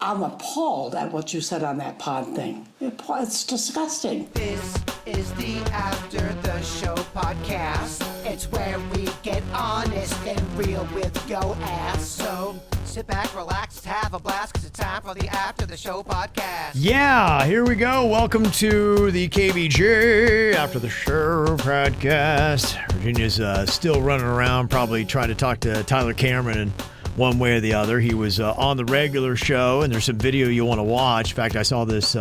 I'm appalled at what you said on that pod thing. It's disgusting. This is the After the Show podcast. It's where we get honest and real with yo ass. So sit back, relax, have a blast, because it's time for the After the Show podcast. Yeah, here we go. Welcome to the KVJ After the Show podcast. Virginia's still running around, probably trying to talk to Tyler Cameron in one way or the other. He was on the regular show, and there's some video you want to watch. In fact, I saw this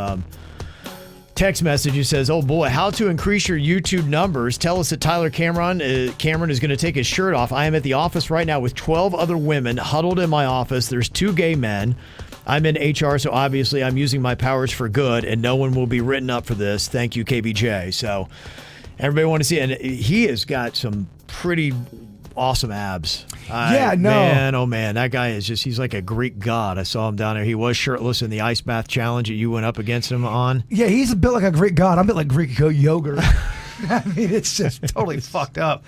text message. It says, "Oh boy, how to increase your YouTube numbers. Tell us that Tyler Cameron is going to take his shirt off. I am at the office right now with 12 other women huddled in my office. There's 2 gay men. I'm in HR, so obviously I'm using my powers for good, and no one will be written up for this. Thank you, KVJ." So everybody want to see it. And he has got some pretty awesome abs. Man, oh man, that guy is he's like a Greek god. I saw him down there. He was shirtless in the ice bath challenge that you went up against him on. Yeah, he's built like a Greek god. I'm built like Greek yogurt. I mean, it's just totally fucked up.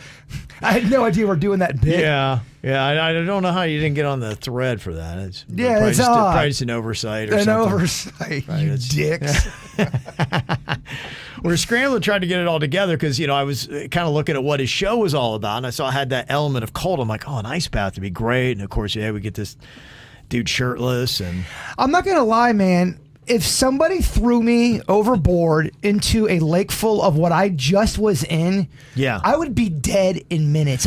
I had no idea we're doing that bit. Yeah. I don't know how you didn't get on the thread for that. It's odd. probably just an oversight or something. An oversight, right, you dicks. We're scrambling trying to get it all together because, I was kind of looking at what his show was all about, and I saw it had that element of cold. I'm like, oh, an ice bath would be great. And, of course, we get this dude shirtless. And I'm not going to lie, man. If somebody threw me overboard into a lake full of what I just was in, I would be dead in minutes.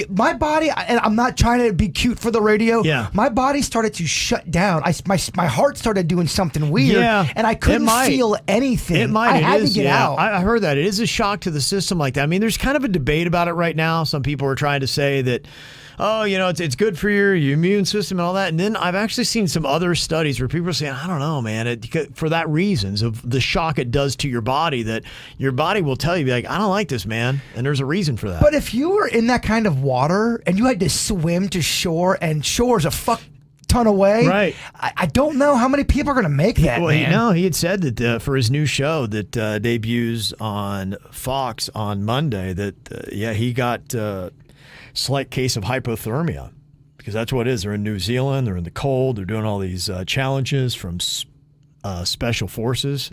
My body, and I'm not trying to be cute for the radio, my body started to shut down. My heart started doing something weird, and I couldn't feel anything. It might. I had to get out. I heard that. It is a shock to the system like that. I mean, there's kind of a debate about it right now. Some people are trying to say that, it's good for your immune system and all that. And then I've actually seen some other studies where people are saying, I don't know, man, for that reasons of the shock it does to your body, that your body will tell you, like, I don't like this, man. And there's a reason for that. But if you were in that kind of water and you had to swim to shore, and shore's a fuck ton away, right? I don't know how many people are going to make that. Well, he had said that for his new show that debuts on Fox on Monday, that he got slight case of hypothermia, because that's what it is. They're in New Zealand. They're in the cold. They're doing all these challenges from special forces.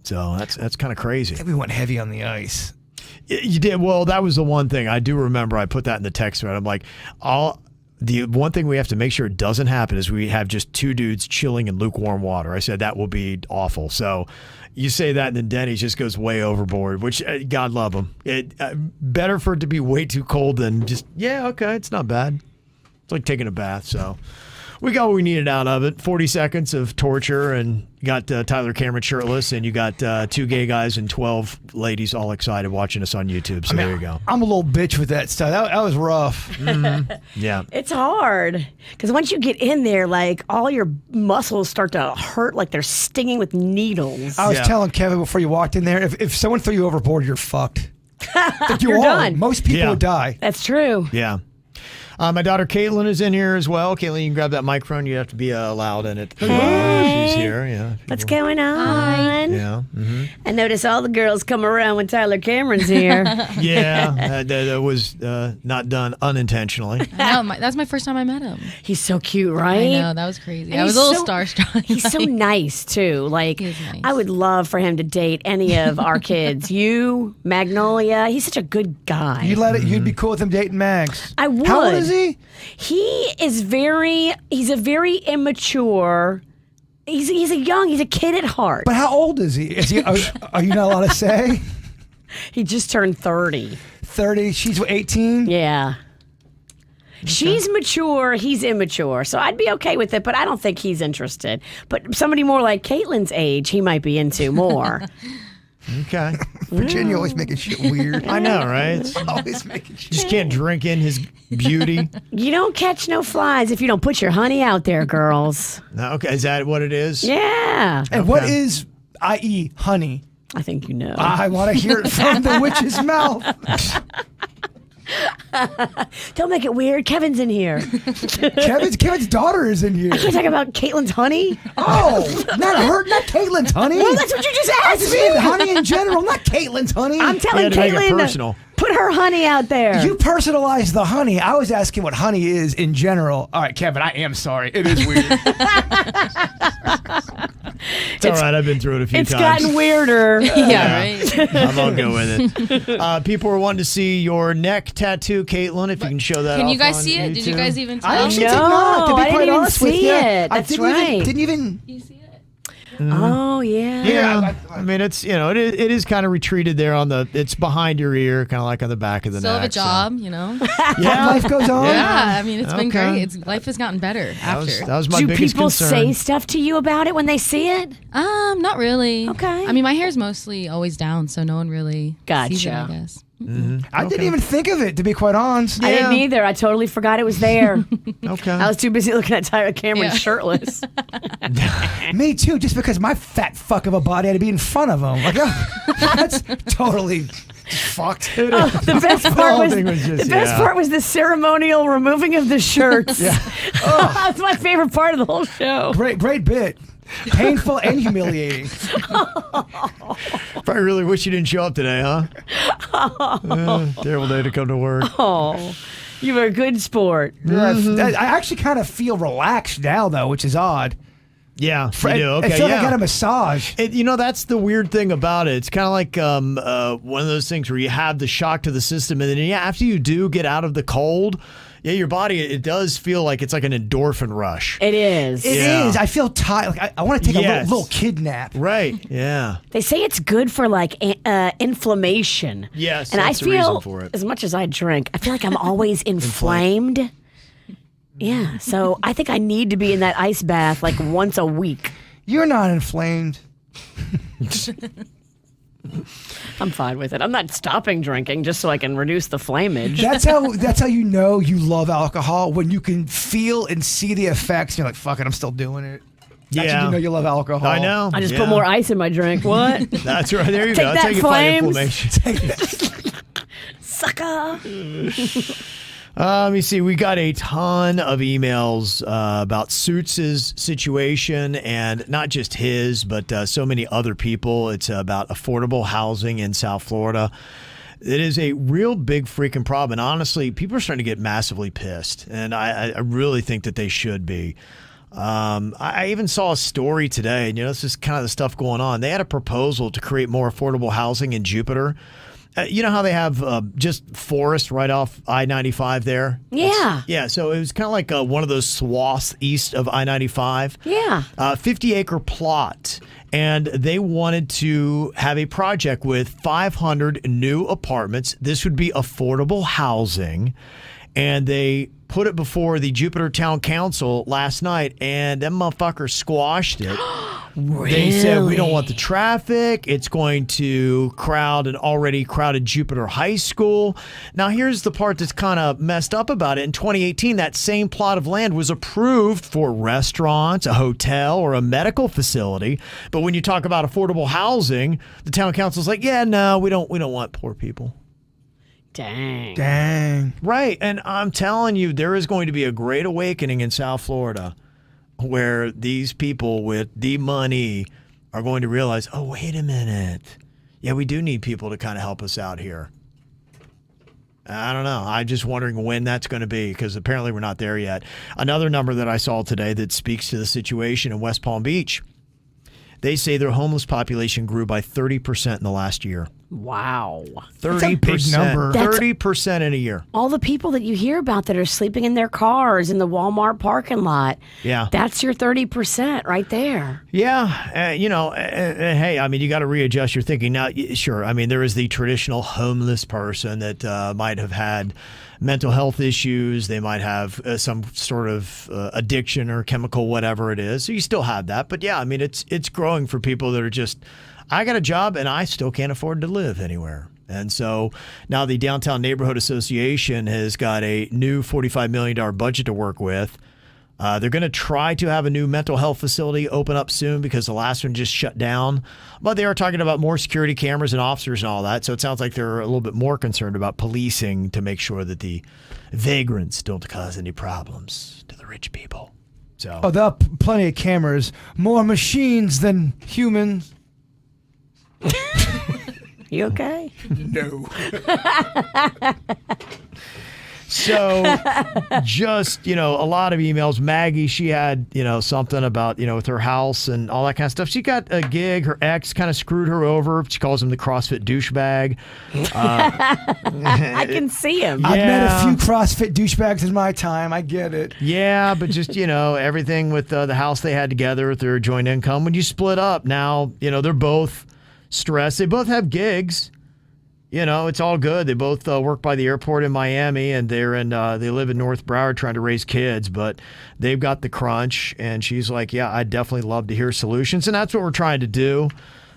So that's kind of crazy. I think we went heavy on the ice. You did. Well, that was the one thing I do remember. I put that in the text thread. I'm like, the one thing we have to make sure it doesn't happen is we have just 2 dudes chilling in lukewarm water. I said that will be awful. So you say that, and then Dennys just goes way overboard, which God love him. Better for it to be way too cold than just, it's not bad. It's like taking a bath. So we got what we needed out of it. 40 seconds of torture, and you got Tyler Cameron shirtless, and you got 2 gay guys and 12 ladies all excited watching us on YouTube. So there you go. I'm a little bitch with that stuff. That was rough. Mm-hmm. Yeah. It's hard because once you get in there, like, all your muscles start to hurt like they're stinging with needles. I was telling Kevin before you walked in there, if someone threw you overboard, you're fucked. You're done. Most people would die. That's true. Yeah. My daughter Caitlin is in here as well. Caitlin, you can grab that microphone. You have to be loud in it. Hey. She's here. Yeah. What's going on? Yeah. Mm-hmm. I notice all the girls come around when Tyler Cameron's here. That was not done unintentionally. No, that's my first time I met him. He's so cute, right? I know, that was crazy. I was a little starstruck. He's so nice too. Like, he is nice. I would love for him to date any of our kids. You, Magnolia. He's such a good guy. You'd be cool with him dating Mags. I would. How old is he? He's a very immature. He's a kid at heart. But how old is he? Are you not allowed to say? He just turned 30. 30, she's 18? Yeah. Okay. She's mature, he's immature. So I'd be okay with it, but I don't think he's interested. But somebody more like Caitlin's age, he might be into more. Okay. Virginia always making shit weird. I know, right? Always making shit. Just can't drink in his beauty. You don't catch no flies if you don't put your honey out there, girls. No, okay, is that what it is? Yeah. And what is, i.e., honey? I think you know. I want to hear it from the witch's mouth. Don't make it weird. Kevin's in here. Kevin's daughter is in here. Can we talk about Caitlin's honey? Oh, not Caitlin's honey. Well, that's what you just I asked just me. mean honey in general, not Caitlin's honey. I'm telling to make it Caitlin personal. to put her honey out there. You personalized the honey. I was asking what honey is in general. All right, Kevin, I am sorry. It is weird. It's all right. I've been through it a few It's times. gotten weirder. Yeah, right. I'll go with it. People were wanting to see your neck tattoo, Caitlin. If you can show that. Can you off guys on see it? Did you YouTube. guys even tell? I actually No, did not, to be I didn't quite even honest with see you. it. I That's didn't right. Didn't even. You see it? Oh, yeah. Yeah, I mean it's it is kind of retreated there on the. It's behind your ear, kind of like on the back of the Still neck. have a job, you know? Yeah, Life goes on. Yeah, I mean, it's been Okay. great. Life has gotten better after. That was my Do biggest people concern. say stuff to you about it when they see it? Not really. Okay. I mean, my hair's mostly always down, so no one really sees it, I Gotcha. guess. I didn't even think of it, to be quite honest. I didn't either. I totally forgot it was there. Okay. I was too busy looking at Tyler Cameron Yeah. shirtless. Me too, just because my fat fuck of a body had to be in front of him. Like, that's totally fucked. Oh, the best whole part was thing was just- the best yeah. part was the ceremonial removing of the shirts. That's my favorite part of the whole show. Great bit. Painful and humiliating. Probably really wish you didn't show up today, huh? Terrible day to come to work. Oh, you were a good sport. I actually kind of feel relaxed now, though, which is odd. Yeah, you I do. Okay, feel like yeah. I got a massage. That's the weird thing about it. It's kind of like one of those things where you have the shock to the system, and then after you do get out of the cold, your body, it does feel like it's like an endorphin rush. It is. It is. I feel tired. Like I want to take a little kid nap. Right, yeah. They say it's good for like inflammation. Yes, and that's I the feel reason for it. as much as I drink, I feel like I'm always inflamed. Yeah, so I think I need to be in that ice bath like once a week. You're not inflamed. I'm fine with it. I'm not stopping drinking just so I can reduce the flammage. That's how you know you love alcohol, when you can feel and see the effects. You're like, fuck it, I'm still doing it. That's Yeah. how you know you love alcohol. I know. I just put more ice in my drink. What? That's right. There you Take go. That's that, how you fight flames. inflammation. Sucker. Let me see. We got a ton of emails about Suits' situation, and not just his, but so many other people. It's about affordable housing in South Florida. It is a real big freaking problem. And honestly, people are starting to get massively pissed, and I really think that they should be. I even saw a story today, and this is kind of the stuff going on. They had a proposal to create more affordable housing in Jupiter. You know how they have just forest right off I-95 there? Yeah. Yeah, so it was kind of like one of those swaths east of I-95. Yeah. 50-acre plot. And they wanted to have a project with 500 new apartments. This would be affordable housing. And they put it before the Jupiter Town Council last night, and them motherfuckers squashed it. Really? They said, we don't want the traffic. It's going to crowd an already crowded Jupiter High School. Now, here's the part that's kind of messed up about it. In 2018, that same plot of land was approved for restaurants, a hotel, or a medical facility. But when you talk about affordable housing, the town council's like, yeah, no, we don't want poor people. Dang. Right. And I'm telling you, there is going to be a great awakening in South Florida where these people with the money are going to realize, oh, wait a minute. Yeah, we do need people to kind of help us out here. I don't know. I'm just wondering when that's going to be, because apparently we're not there yet. Another number that I saw today that speaks to the situation in West Palm Beach. They say their homeless population grew by 30% in the last year. Wow. 30%. That's a big number. 30% in a year. All the people that you hear about that are sleeping in their cars in the Walmart parking lot. Yeah. That's your 30% right there. Yeah. Hey, I mean, you got to readjust your thinking. Now, sure, I mean, there is the traditional homeless person that might have had mental health issues. They might have some sort of addiction or chemical, whatever it is. So you still have that. But yeah, I mean, it's growing for people that are just, I got a job and I still can't afford to live anywhere. And so now the Downtown Neighborhood Association has got a new $45 million budget to work with. They're going to try to have a new mental health facility open up soon because the last one just shut down. But they are talking about more security cameras and officers and all that. So it sounds like they're a little bit more concerned about policing to make sure that the vagrants don't cause any problems to the rich people. So there are plenty of cameras. More machines than humans. You okay? No. So just, a lot of emails. Maggie, she had, something about, with her house and all that kind of stuff. She got a gig. Her ex kind of screwed her over. She calls him the CrossFit Douchebag. I can see him. Yeah. I've met a few CrossFit douchebags in my time. I get it. Yeah, but just, everything with the house they had together with their joint income. When you split up now, they're both stressed. They both have gigs. It's all good. They both work by the airport in Miami, and they live in North Broward trying to raise kids, but they've got the crunch. And she's like, yeah, I'd definitely love to hear solutions. And that's what we're trying to do,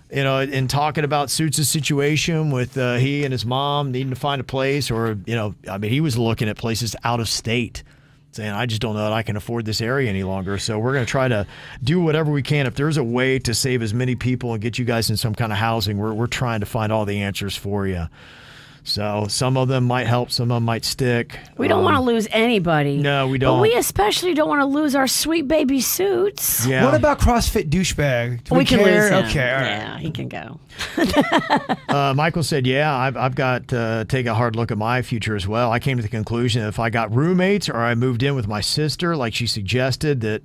in talking about Suits' situation with he and his mom needing to find a place or, he was looking at places out of state saying, I just don't know that I can afford this area any longer. So we're going to try to do whatever we can. If there's a way to save as many people and get you guys in some kind of housing, we're trying to find all the answers for you. So some of them might help, some of them might stick. We don't want to lose anybody. No, we don't. But we especially don't want to lose our sweet baby Suits. Yeah. What about CrossFit Douchebag? Do we can care? lose him. Okay, all right. Yeah, he can go. Michael said, yeah, I've got to take a hard look at my future as well. I came to the conclusion that if I got roommates or I moved in with my sister, like she suggested, that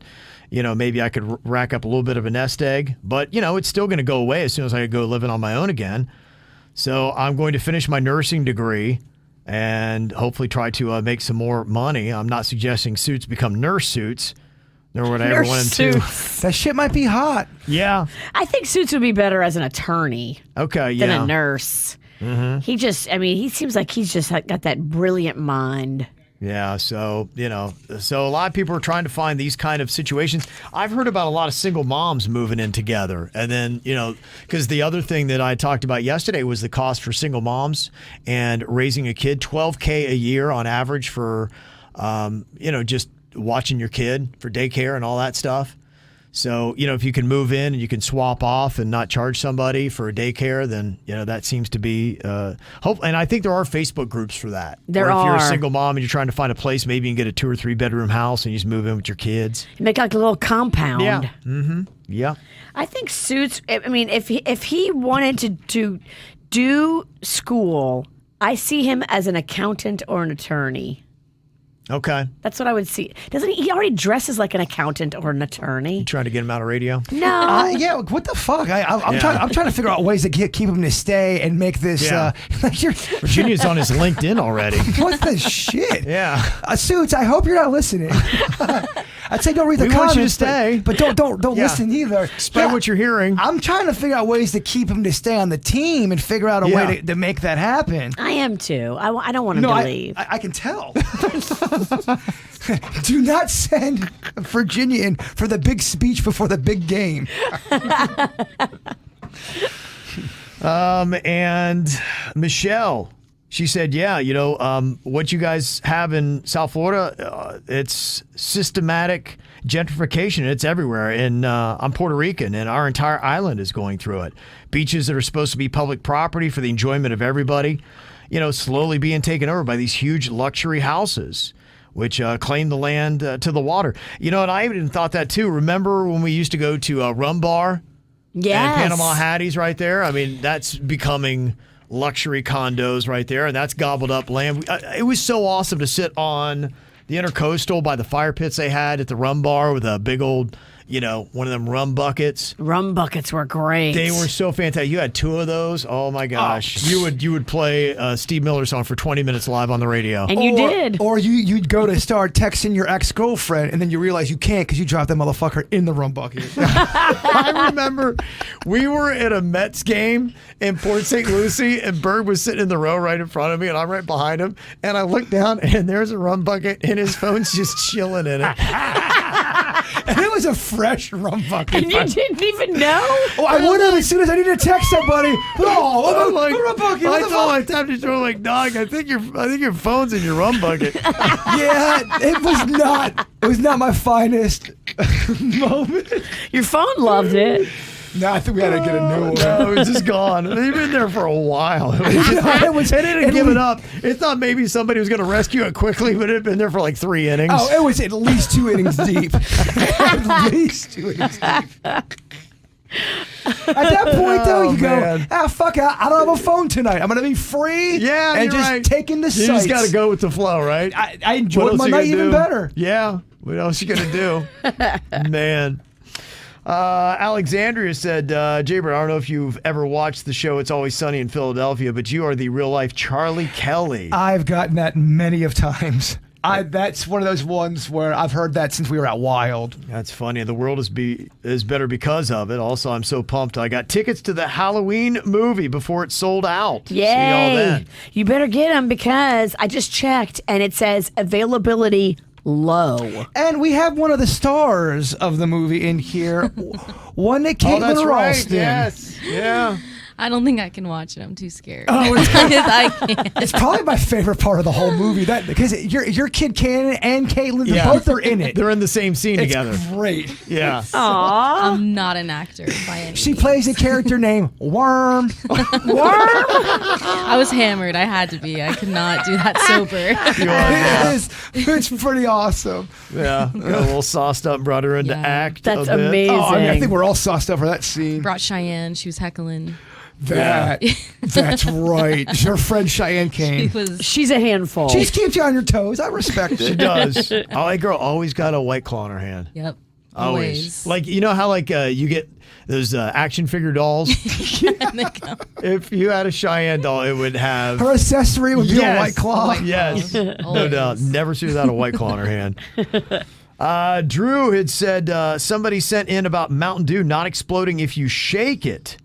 maybe I could rack up a little bit of a nest egg. But, it's still going to go away as soon as I go living on my own again. So I'm going to finish my nursing degree and hopefully try to make some more money. I'm not suggesting Suits become nurse Suits. Nor would I ever want him to. That shit might be hot. Yeah. I think Suits would be better as an attorney Okay, yeah. than a nurse. Mm-hmm. He seems like he's just got that brilliant mind. Yeah, so, so a lot of people are trying to find these kind of situations. I've heard about a lot of single moms moving in together. And then, because the other thing that I talked about yesterday was the cost for single moms and raising a kid, $12K a year on average for, just watching your kid for daycare and all that stuff. So, if you can move in and you can swap off and not charge somebody for a daycare, then, that seems to be hope. And I think there are Facebook groups for that. There or if you're a are. single mom and you're trying to find a place, maybe you can get a 2 or 3 bedroom house and you just move in with your kids. Make like a little compound. Yeah. Mm-hmm. Yeah. I think Suits, if he wanted to do school, I see him as an accountant or an attorney. Okay. That's what I would see. Doesn't he? He already dresses like an accountant or an attorney. You trying to get him out of radio? No. Yeah, what the fuck? I'm trying to figure out ways to keep him to stay and make this. Yeah. Virginia's on his LinkedIn already. What the shit? Yeah. Suits, I hope you're not listening. I'd say don't read the We comments. want you to stay. But don't Yeah. listen either. Spread what you're hearing. I'm trying to figure out ways to keep him to stay on the team and figure out a way to make that happen. I am too. I don't want him to leave. I can tell. Do not send Virginia in for the big speech before the big game. And Michelle, she said, yeah, what you guys have in South Florida, it's systematic gentrification. It's everywhere. And I'm Puerto Rican, and our entire island is going through it. Beaches that are supposed to be public property for the enjoyment of everybody, slowly being taken over by these huge luxury houses, which claim the land to the water. And I even thought that too. Remember when we used to go to Rum Bar? Yes. And Panama Hattie's right there? I mean, that's becoming luxury condos right there, and that's gobbled up land. It was so awesome to sit on the Intercoastal by the fire pits they had at the Rum Bar with a big old, one of them rum buckets. Rum buckets were great. They were so fantastic. You had 2 of those. Oh my gosh! You would play Steve Miller song for 20 minutes live on the radio. And you did. Or you'd go to start texting your ex-girlfriend, and then you realize you can't because you dropped that motherfucker in the rum bucket. I remember we were at a Mets game in Port St. Lucie, and Berg was sitting in the row right in front of me, and I'm right behind him. And I looked down, and there's a rum bucket, and his phone's just chilling in it. And it was a fresh rum bucket. And you didn't even know? Oh, I would have as soon as I needed to text somebody. I'm like, rum bucket. I told my tapped his shoulder like, dog, I think your phone's in your rum bucket. Yeah, it was not. It was not my finest moment. Your phone loved it. No, I think we had to get a new one. No, it was just gone. They've been there for a while. It didn't give it up. It thought maybe somebody was going to rescue it quickly, but it had been there for like 3 innings. Oh, it was at least 2 innings deep. At least 2 innings deep. At that point, though, you go, fuck it. I don't have a phone tonight. I'm going to be free and just taking the sights. You just got to go with the flow, right? I enjoyed my night even better. Yeah. What else you going to do? Man. Alexandria said, Jaybird, I don't know if you've ever watched the show It's Always Sunny in Philadelphia, but you are the real-life Charlie Kelly. I've gotten that many of times. That's one of those ones where I've heard that since we were at Wild. That's funny. The world is better because of it. Also, I'm so pumped. I got tickets to the Halloween movie before it sold out. Yay. See y'all then. You better get them because I just checked and it says availability low. And we have one of the stars of the movie in here. One that Caitlin Ralston. Yes. Yeah. I don't think I can watch it. I'm too scared. Oh, I can't. it's probably my favorite part of the whole movie. That because your kid Cannon and Caitlin, both are in it. They're in the same scene together. It's great. Yeah. Aww. I'm not an actor by any She means. plays a character named Worm. I was hammered. I had to be. I could not do that sober. It's pretty awesome. Yeah. Got a little sauced up, brought her into act. That's a bit. amazing. Oh, I think we're all sauced up for that scene. Brought Cheyenne. She was heckling. That's right. Her friend Cheyenne came. She's a handful. She keeps you on your toes. I respect it. She does. Oh, that girl always got a White Claw in her hand. Yep. Always. Like, you know how like you get those action figure dolls? If you had a Cheyenne doll, it would have... Her accessory would be a White Claw. Yes. No doubt. Never see without a White Claw in her hand. Drew had said somebody sent in about Mountain Dew not exploding if you shake it.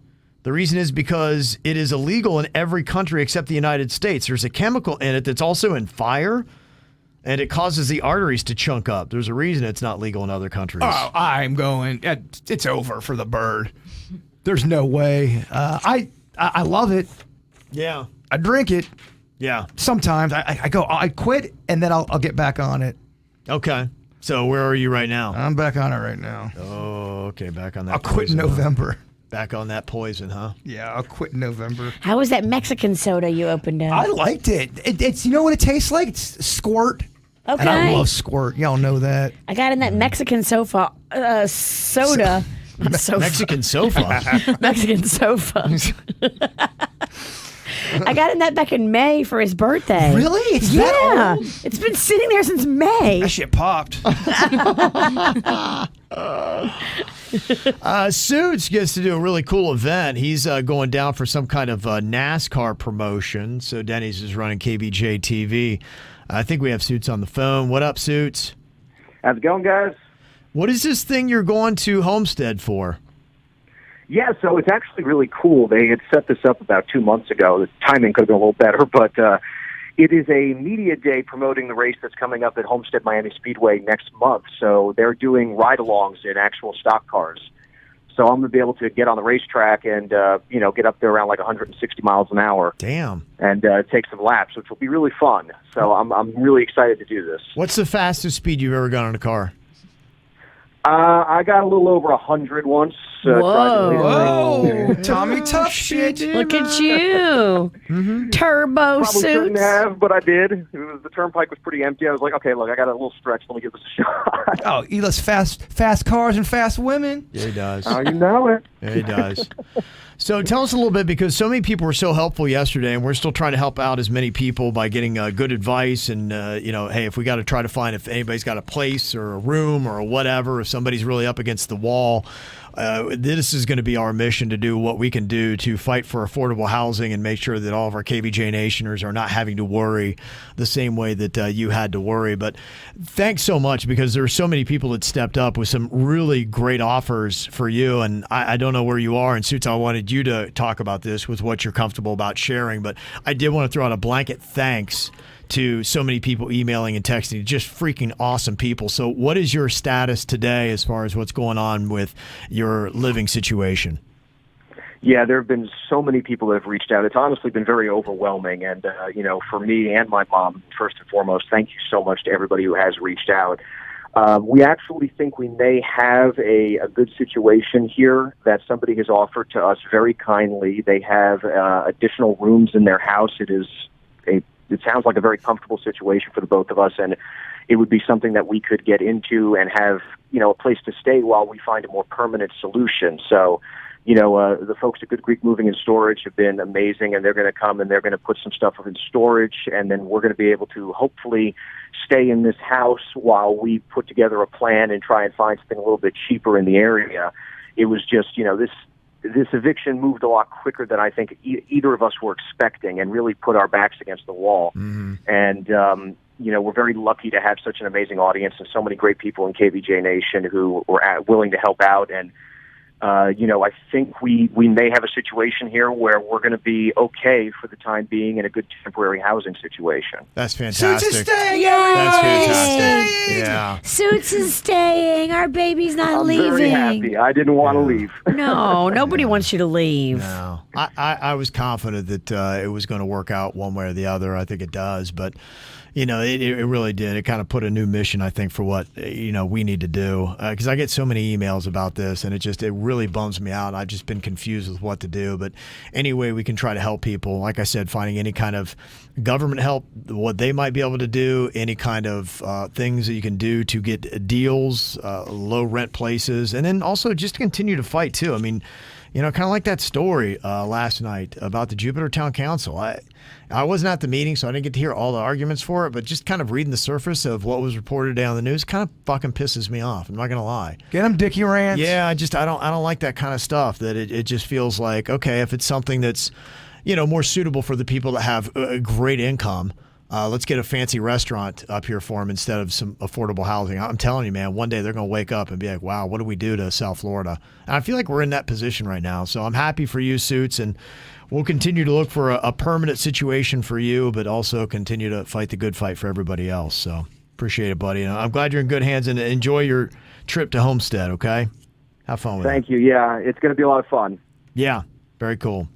The reason is because it is illegal in every country except the United States. There's a chemical in it that's also in fire, and it causes the arteries to chunk up. There's a reason it's not legal in other countries. Oh, I'm going. It's over for the bird. There's no way. I love it. Yeah. I drink it. Yeah. Sometimes I quit and then I'll get back on it. Okay. So where are you right now? I'm back on it right now. Oh, okay. Back on that. I'll quit in November. Back on that poison, huh? Yeah, I'll quit in November. How was that Mexican soda you opened up? I liked it. It's you know what it tastes like? It's Squirt. Okay. And I love Squirt. Y'all know that. I got in that Mexican soda. Mexican sofa. Mexican sofa. I got in that back in May for his birthday. Really? It's that old? It's been sitting there since May. That shit popped. Suits gets to do a really cool event. He's going down for some kind of NASCAR promotion. So Dennys is running KVJ TV. I think we have Suits on the phone. What up, Suits? How's it going, guys? What is this thing you're going to Homestead for? Yeah, so it's actually really cool. They had set this up about 2 months ago. The timing could have been a little better, but it is a media day promoting the race that's coming up at Homestead Miami Speedway next month. So they're doing ride-alongs in actual stock cars. So I'm going to be able to get on the racetrack and, get up there around like 160 miles an hour. Damn. And take some laps, which will be really fun. So I'm really excited to do this. What's the fastest speed you've ever gone in a car? I got a little over 100 once. Whoa, Tommy Tough shit. Look at you. Turbo Probably Suits. shouldn't have, but I did. The turnpike was pretty empty. I was like, okay, look, I got a little stretch. Let me give this a shot. Oh, he loves fast cars and fast women. Yeah, he does. Oh, you know it. Yeah, he does. So tell us a little bit, because so many people were so helpful yesterday, and we're still trying to help out as many people by getting good advice. And, hey, if we got to try to find if anybody's got a place or a room or whatever, if somebody's really up against the wall, this is going to be our mission to do what we can do to fight for affordable housing and make sure that all of our KVJ Nationers are not having to worry the same way that you had to worry. But thanks so much, because there are so many people that stepped up with some really great offers for you. And I don't know where you are. And Suits, I wanted you to talk about this with what you're comfortable about sharing. But I did want to throw out a blanket thanks to so many people emailing and texting, just freaking awesome people. So what is your status today as far as what's going on with your living situation? Yeah, there have been so many people that have reached out. It's honestly been very overwhelming. And, for me and my mom, first and foremost, thank you so much to everybody who has reached out. We actually think we may have a good situation here that somebody has offered to us very kindly. They have additional rooms in their house. It sounds like a very comfortable situation for the both of us, and it would be something that we could get into and have, a place to stay while we find a more permanent solution. So, the folks at Good Greek Moving and Storage have been amazing, and they're going to come and they're going to put some stuff in storage, and then we're going to be able to hopefully stay in this house while we put together a plan and try and find something a little bit cheaper in the area. It was just, this eviction moved a lot quicker than I think either of us were expecting, and really put our backs against the wall. Mm-hmm. And, we're very lucky to have such an amazing audience and so many great people in KVJ Nation who were willing to help out. And, I think we may have a situation here where we're going to be okay for the time being in a good temporary housing situation. That's fantastic. Suits is staying. Yay! That's fantastic. Yeah. Suits is staying. Our baby's not leaving. I'm very happy. I didn't want to leave. No, nobody wants you to leave. No. I was confident that it was going to work out one way or the other. I think it does, but it really did. It kind of put a new mission, I think, for what, we need to do. Because I get so many emails about this, and it really bums me out. I've just been confused with what to do. But anyway, we can try to help people. Like I said, finding any kind of government help, what they might be able to do, any kind of things that you can do to get deals, low rent places, and then also just to continue to fight, too. I mean, kind of like that story last night about the Jupiter Town Council. I wasn't at the meeting, so I didn't get to hear all the arguments for it, but just kind of reading the surface of what was reported today on the news kind of fucking pisses me off. I'm not going to lie. Get them Dickie rants. Yeah, I don't like that kind of stuff, that it just feels like, okay, if it's something that's, more suitable for the people that have a great income, let's get a fancy restaurant up here for them instead of some affordable housing. I'm telling you, man, one day they're going to wake up and be like, wow, what do we do to South Florida? And I feel like we're in that position right now. So I'm happy for you, Suits, and we'll continue to look for a permanent situation for you, but also continue to fight the good fight for everybody else. So appreciate it, buddy. And I'm glad you're in good hands, and enjoy your trip to Homestead, okay? Have fun with it. Thank you. Yeah, it's going to be a lot of fun. Yeah, very cool.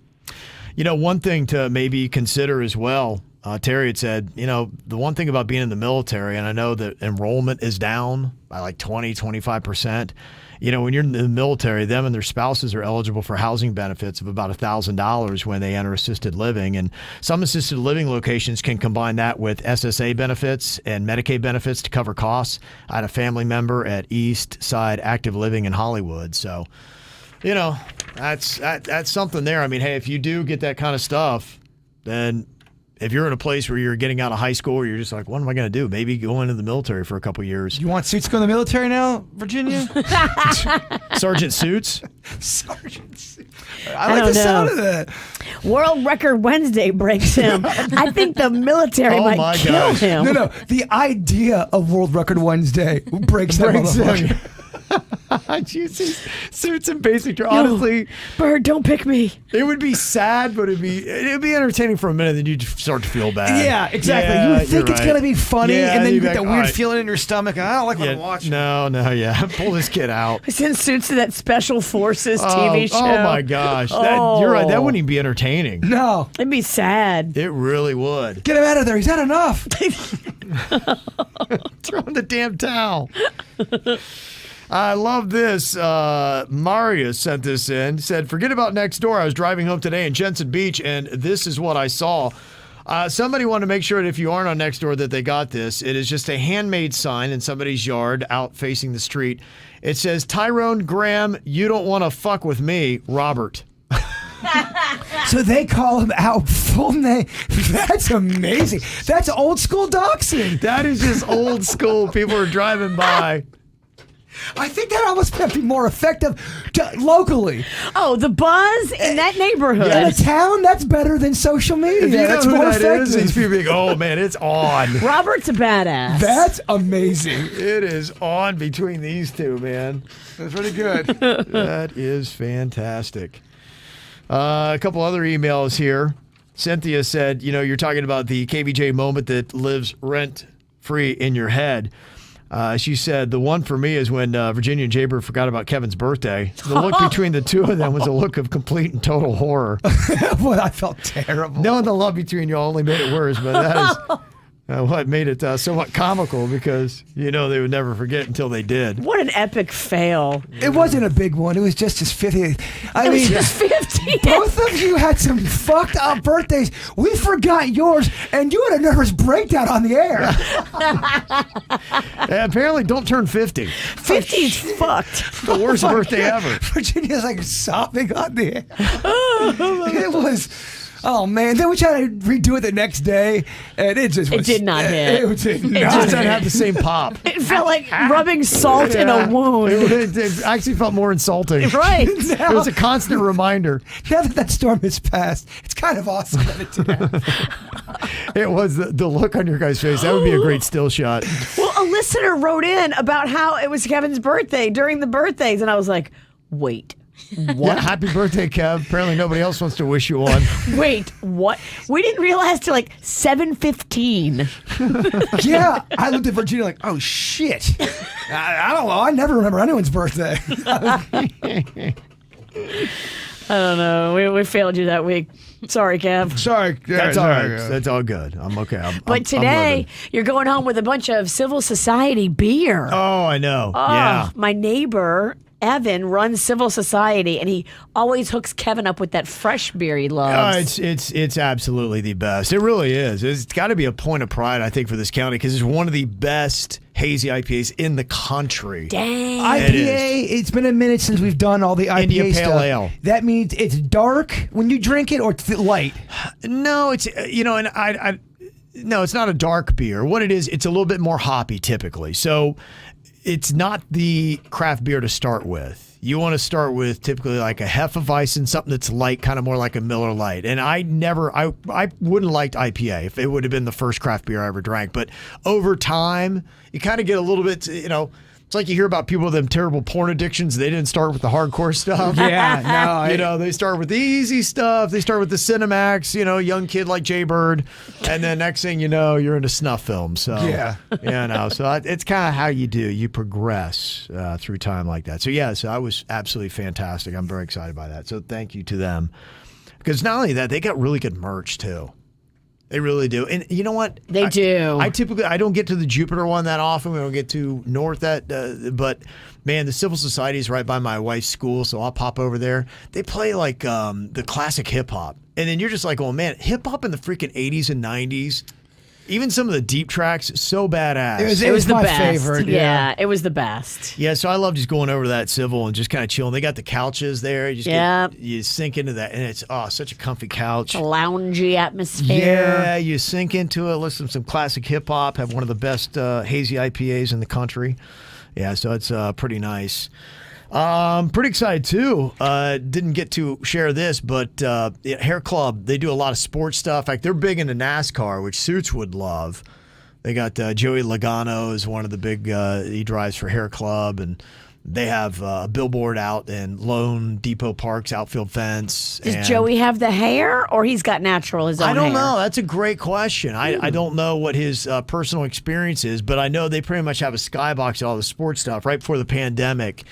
One thing to maybe consider as well, Terry had said, the one thing about being in the military, and I know that enrollment is down by like 25%. When you're in the military, them and their spouses are eligible for housing benefits of about $1,000 when they enter assisted living. And some assisted living locations can combine that with SSA benefits and Medicaid benefits to cover costs. I had a family member at East Side Active Living in Hollywood. So, that's something there. I mean, hey, if you do get that kind of stuff, then if you're in a place where you're getting out of high school, you're just like, what am I going to do? Maybe go into the military for a couple years. You want Suits to go in the military now, Virginia? Sergeant Suits? Sergeant Suits. I like the sound of that. World Record Wednesday breaks him. I think the military might kill him. No. The idea of World Record Wednesday breaks that motherfucker. You see Suits in basic dress. Honestly, Bird, don't pick me. It would be sad, but it'd be entertaining for a minute. Then you'd start to feel bad. Yeah, exactly. Yeah, you would think it's right. gonna be funny, Yeah, and then you you'd get be that like, weird right. feeling in your stomach. I don't like what I'm watching. No. Pull this kid out. Send Suits to that Special Forces TV show. Oh my gosh, you're right. That wouldn't even be entertaining. No, it'd be sad. It really would. Get him out of there. He's had enough. Throw in the damn towel. I love this. Maria sent this in. Said, forget about next door. I was driving home today in Jensen Beach, and this is what I saw. Somebody wanted to make sure that if you aren't on Nextdoor that they got this. It is just a handmade sign in somebody's yard out facing the street. It says, Tyrone Graham, you don't want to fuck with me, Robert. So they call him out full name. That's amazing. That's old school doxing. That is just old school. People are driving by. I think that almost might be more effective locally. Oh, the buzz in that neighborhood. In a town, that's better than social media. If you know that's who more that effective. is, these people be like, oh man, it's on. Robert's a badass. That's amazing. It is on between these two, man. That's pretty good. That is fantastic. A couple other emails here. Cynthia said, you're talking about the KVJ moment that lives rent-free in your head. She said, the one for me is when Virginia and Jaybird forgot about Kevin's birthday. The look between the two of them was a look of complete and total horror. Boy, I felt terrible. Knowing the love between you all only made it worse, but What made it somewhat comical because, they would never forget until they did. What an epic fail. It wasn't a big one. It was just his 50th. It was just 50th. Both of you had some fucked up birthdays. We forgot yours, and you had a nervous breakdown on the air. Yeah, apparently, don't turn 50. 50's fucked. The worst birthday ever. Virginia's like sobbing on the air. It was... Oh man! Then we tried to redo it the next day, and it just was, it did not hit. It did not. It just doesn't have the same pop. It felt like rubbing salt in a wound. It actually felt more insulting. Right. It was a constant reminder. Now that storm has passed, it's kind of awesome that it did happen. It was the look on your guy's face. That would be a great still shot. Well, a listener wrote in about how it was Kevin's birthday during the birthdays, and I was like, wait. What? Yeah, happy birthday, Kev. Apparently nobody else wants to wish you one. Wait, what? We didn't realize till like 7:15. Yeah, I looked at Virginia like, oh shit. I don't know. I never remember anyone's birthday. I don't know. We failed you that week. Sorry, Kev. Sorry. That's all right. That's all good. I'm okay. But today, you're going home with a bunch of civil society beer. Oh, I know. Oh, yeah. My neighbor, Evan, runs civil society, and he always hooks Kevin up with that fresh beer he loves. It's absolutely the best. It really is. It's got to be a point of pride, I think, for this county because it's one of the best hazy IPAs in the country. Dang. IPA, it's been a minute since we've done all the IPA India stuff. Pale Ale. That means it's dark when you drink it or it's light? No, it's, and I no, it's not a dark beer. What it is, it's a little bit more hoppy typically. So it's not the craft beer to start with. You want to start with typically like a Hefeweizen, something that's light, kind of more like a Miller Lite. And I wouldn't liked IPA if it would have been the first craft beer I ever drank. But over time, you kind of get a little bit, it's like you hear about people with them terrible porn addictions. They didn't start with the hardcore stuff. Yeah, no. They start with the easy stuff. They start with the Cinemax, young kid like Jay Bird. And then next thing you know, you're into snuff films. So, so it's kind of how you do. You progress through time like that. So, so I was absolutely fantastic. I'm very excited by that. So thank you to them. Because not only that, they got really good merch too. They really do. And you know what? They do. I don't get to the Jupiter one that often. We don't get to North but man, the Civil Society is right by my wife's school, so I'll pop over there. They play like the classic hip hop. And then you're just like, oh man, hip hop in the freaking 80s and 90s. Even some of the deep tracks, so badass. It was the my best. favorite. Yeah, it was the best. Yeah, so I love just going over to that Civil and just kind of chilling. They got the couches there. You just you sink into that, and it's such a comfy couch. A loungy atmosphere. Yeah, you sink into it, listen to some classic hip hop, have one of the best hazy IPAs in the country. Yeah, so it's pretty nice. Pretty excited too. Didn't get to share this, but Hair Club, they do a lot of sports stuff. Like they're big into NASCAR, which Suits would love. They got Joey Logano is one of the big. He drives for Hair Club, and they have a billboard out in Lone Depot Park's outfield fence. Does Joey have the hair, or he's got natural his own hair? I don't know. That's a great question. I don't know what his personal experience is, but I know they pretty much have a skybox of all the sports stuff. Right before the pandemic,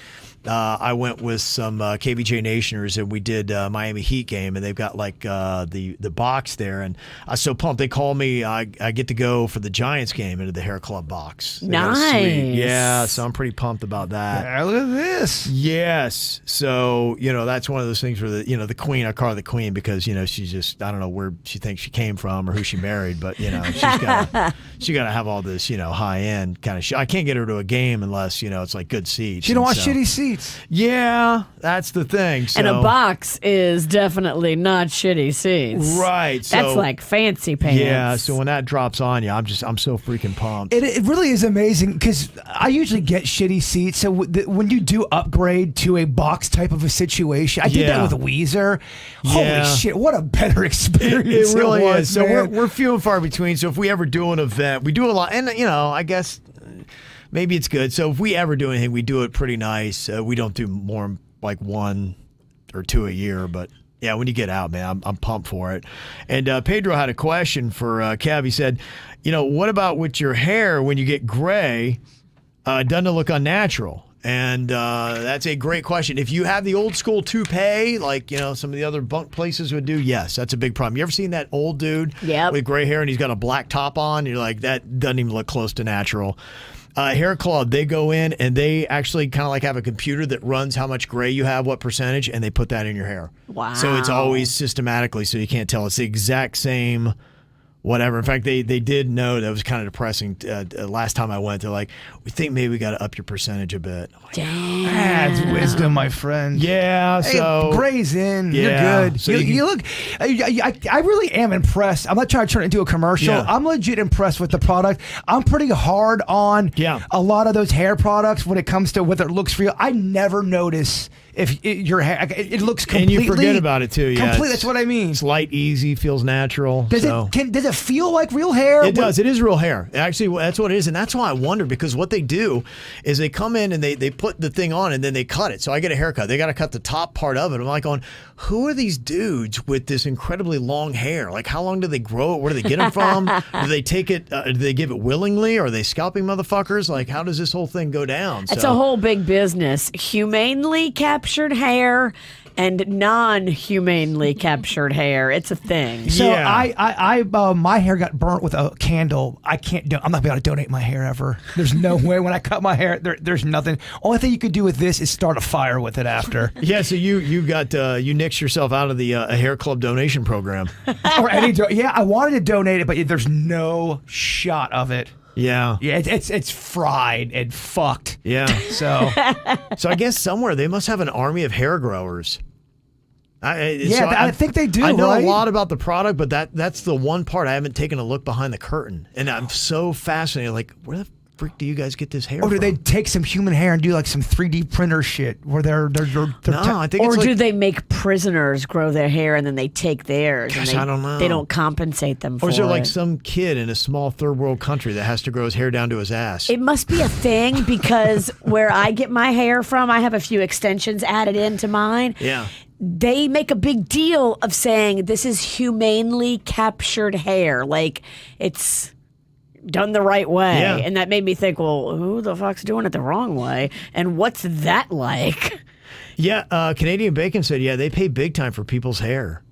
I went with some KVJ Nationers and we did Miami Heat game, and they've got like the box there, and I was so pumped. They call me. I get to go for the Giants game into the Hair Club box. Nice. Yeah, so I'm pretty pumped about that. Yeah, look at this. Yes. So that's one of those things where the Queen. I call her the Queen because she's just, I don't know where she thinks she came from or who she married, but she gotta have all this high end kind of shit. I can't get her to a game unless it's like good seats. She don't want shitty seats. Yeah, that's the thing. So, and a box is definitely not shitty seats. Right. So, that's like fancy pants. Yeah, so when that drops on you, I'm so freaking pumped. It really is amazing because I usually get shitty seats. So when you do upgrade to a box type of a situation, I did that with Weezer. Holy shit, what a better experience. It really was, is. So man. we're few and far between. So if we ever do an event, we do a lot. And, I guess maybe it's good. So if we ever do anything, we do it pretty nice. We don't do more like 1 or 2 a year, but yeah, when you get out, man, I'm pumped for it. And Pedro had a question for Kev. He said, what about with your hair when you get gray? Doesn't it look unnatural? And that's a great question. If you have the old school toupee, like some of the other bunk places would do, yes, that's a big problem. You ever seen that old dude with gray hair and he's got a black top on? You're like, that doesn't even look close to natural. Hair Club, they go in and they actually kind of like have a computer that runs how much gray you have, what percentage, and they put that in your hair. Wow. So it's always systematically, so you can't tell. It's the exact same whatever. In fact, they did know that was kind of depressing. Last time I went, they're like, we think maybe we got to up your percentage a bit. I'm like, damn. That's wisdom, my friend. Yeah, so. Hey, gray's in. Yeah, You're good. so you look, I really am impressed. I'm not trying to turn it into a commercial. Yeah. I'm legit impressed with the product. I'm pretty hard on a lot of those hair products when it comes to whether it looks real. I never notice if your hair, it looks completely. And you forget about it too. Yeah, that's what I mean. It's light, easy, feels natural. Does it feel like real hair? It does. It is real hair. Actually, that's what it is. And that's why I wonder, because what they do is they come in and they put the thing on and then they cut it. So I get a haircut. They got to cut the top part of it. I'm like going, who are these dudes with this incredibly long hair? Like, how long do they grow it? Where do they get them from? Do they take it? Do they give it willingly? Or are they scalping motherfuckers? Like, how does this whole thing go down? It's a whole big business. Humanely captured hair and non-humanely captured hair. It's a thing. So I my hair got burnt with a candle. I'm not gonna be able to donate my hair ever. There's no way. When I cut my hair, there's nothing. Only thing you could do with this is start a fire with it after. Yeah. So you nixed yourself out of the hair club donation program. Or any I wanted to donate it, but there's no shot of it. Yeah. Yeah, it's fried and fucked. Yeah. So I guess somewhere they must have an army of hair growers. I think they do. I know right? a lot about the product, but that's the one part I haven't taken a look behind the curtain, and I'm so fascinated. Like, where the frick do you guys get this hair? Or do from? they take some human hair and do like some 3D printer shit where they're no, I think or it's do they make prisoners grow their hair and then they take theirs? Gosh, and I don't know. They don't compensate them for it. Or is there like some kid in a small third world country that has to grow his hair down to his ass? It must be a thing because where I get my hair from, I have a few extensions added into mine. Yeah. They make a big deal of saying this is humanely captured hair. Like, it's done the right way. Yeah. And that made me think, well, who the fuck's doing it the wrong way? And what's that like? Yeah, Canadian Bacon said, they pay big time for people's hair.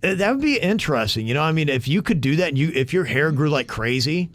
That would be interesting. I mean, if you could do that and if your hair grew like crazy,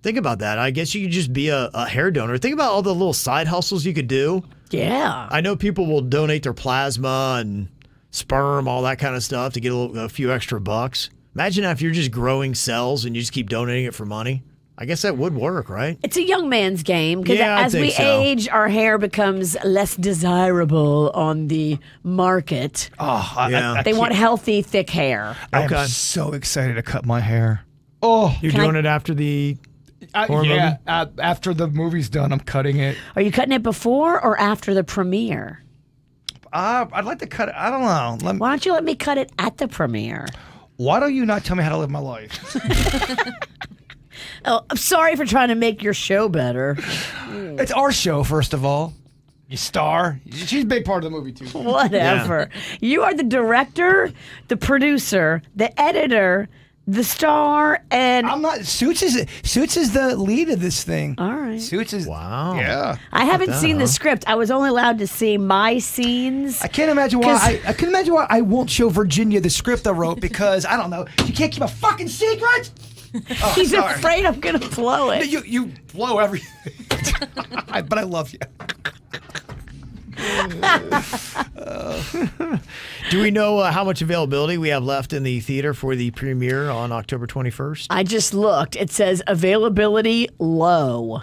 think about that. I guess you could just be a hair donor. Think about all the little side hustles you could do. Yeah. I know people will donate their plasma and sperm, all that kind of stuff to get a few extra bucks. Imagine if you're just growing cells and you just keep donating it for money. I guess that would work, right? It's a young man's game because as we age, our hair becomes less desirable on the market. Oh, they want healthy, thick hair. I'm so excited to cut my hair. Oh, you're doing it after the movie? After the movie's done, I'm cutting it. Are you cutting it before or after the premiere? I'd like to cut it. I don't know. Why don't you let me cut it at the premiere? Why don't you not tell me how to live my life? Oh, I'm sorry for trying to make your show better. It's our show, first of all. You star. She's a big part of the movie, too. Whatever. Yeah. You are the director, the producer, the editor, the star, and I'm not. Suits is the lead of this thing. All right. Suits is wow. Yeah. I haven't seen the script. I was only allowed to see my scenes. I can't imagine why. I can imagine why I won't show Virginia the script I wrote because I don't know. You can't keep a fucking secret. Oh, He's afraid I'm gonna blow it. You blow everything. But I love you. Do we know how much availability we have left in the theater for the premiere on October 21st? I just looked. It says availability low.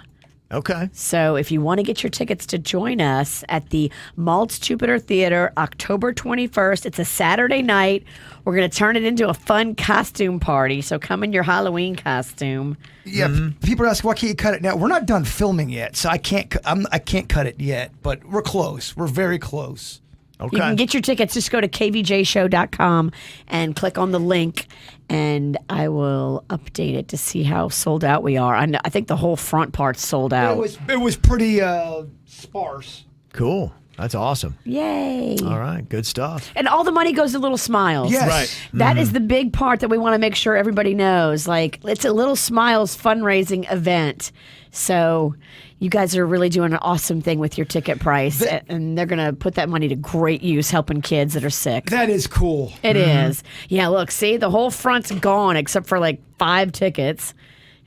Okay. So if you want to get your tickets to join us at the Maltz Jupiter Theater, October 21st, it's a Saturday night. We're going to turn it into a fun costume party. So come in your Halloween costume. Yeah, people ask, why can't you cut it now? We're not done filming yet, so I can't cut it yet, but we're close. We're very close. Okay. You can get your tickets. Just go to kvjshow.com and click on the link, and I will update it to see how sold out we are. I think the whole front part's sold out. It was pretty sparse. Cool. That's awesome. Yay. All right. Good stuff. And all the money goes to Little Smiles. Yes. Right. That is the big part that we want to make sure everybody knows. Like, it's a Little Smiles fundraising event. So you guys are really doing an awesome thing with your ticket price. And they're going to put that money to great use helping kids that are sick. That is cool. It is. Yeah, look, see, the whole front's gone except for like 5 tickets.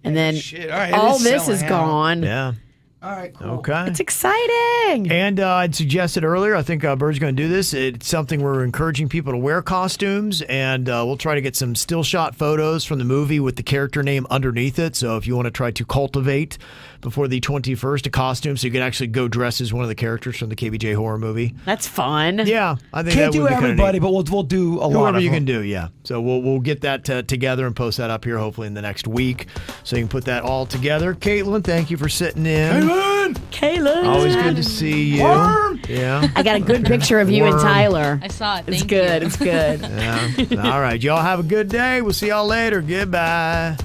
And then Shit. All right, all it is this selling is out. gone. Yeah. All right, cool. Okay. It's exciting. And I'd suggested earlier, I think Bird's going to do this. It's something we're encouraging people to wear costumes, and we'll try to get some still shot photos from the movie with the character name underneath it. So if you want to try to cultivate before the 21st a costume, so you can actually go dress as one of the characters from the KVJ horror movie. That's fun. Yeah, I think Can't that do would be everybody, kinda but we'll do a lot whoever of you them. can do, yeah. So we'll get that together and post that up here hopefully in the next week, so you can put that all together. Caitlin, thank you for sitting in. Kayla. Always good to see you. Worm. Yeah. I got a good picture of you and Worm. Tyler. I saw it. It's Thank good. you. It's good. Yeah. All right. Y'all have a good day. We'll see y'all later. Goodbye.